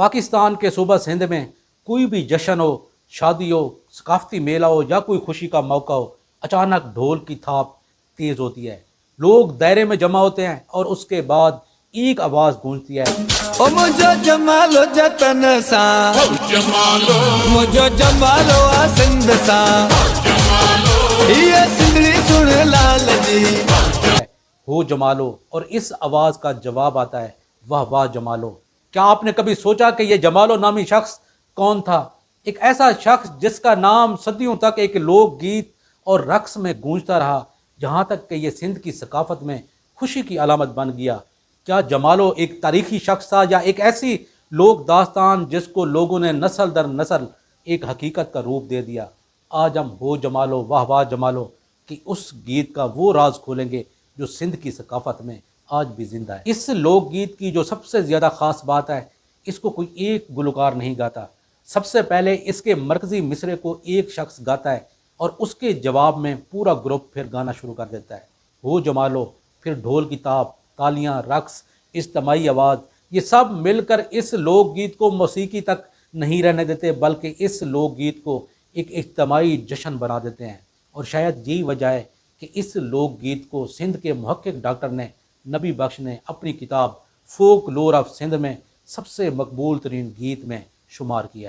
पाकिस्तान के सूबा सिंध में कोई भी जश्न हो, शादी हो, सकाफती मेला हो या कोई खुशी का मौका हो, अचानक ढोल की थाप तेज होती है। लोग दायरे में जमा होते हैं और उसके बाद एक आवाज गूंजती है, ओ मुझो जमालो जतन सा, मुझो जमालो आ सिंध सा, ये सिंधड़ी सुन लाल जी हो जमालो। और इस आवाज का जवाब आता है, वाह वाह जमालो। क्या आपने कभी सोचा कि यह जमालो नामी शख्स कौन था? एक ऐसा शख्स जिसका नाम सदियों तक एक लोक गीत और रक्स में गूंजता रहा, जहाँ तक कि यह सिंध की सकाफत में खुशी की अलामत बन गया। क्या जमालो एक तारीखी शख्स था या एक ऐसी लोक दास्तान जिसको लोगों ने नस्ल दर नस्ल एक हकीकत का रूप दे दिया? आज हम हो जमालो वाह वाह जमालो कि उस गीत का वो राज खोलेंगे जो सिंध की सकाफत में आज भी जिंदा है। इस लोकगीत की जो सबसे ज़्यादा ख़ास बात है, इसको कोई एक गुलकार नहीं गाता। सबसे पहले इसके मरकज़ी मिसरे को एक शख्स गाता है और उसके जवाब में पूरा ग्रुप फिर गाना शुरू कर देता है। हो जमालो, फिर ढोल की ताप, तालियां, रक्स, इज्तमाही आवाज़, ये सब मिलकर इस लोकगीत को मौसीकी तक नहीं रहने देते, बल्कि इस लोकगीत को एक इज्तमाही जश्न बना देते हैं। और शायद यही वजह है कि इस लोकगीत को सिंध के मुहक्किक डॉक्टर ने नबी बख्श ने अपनी किताब फोक लोर ऑफ सिंध में सबसे मकबूल तरीन गीत में शुमार किया है।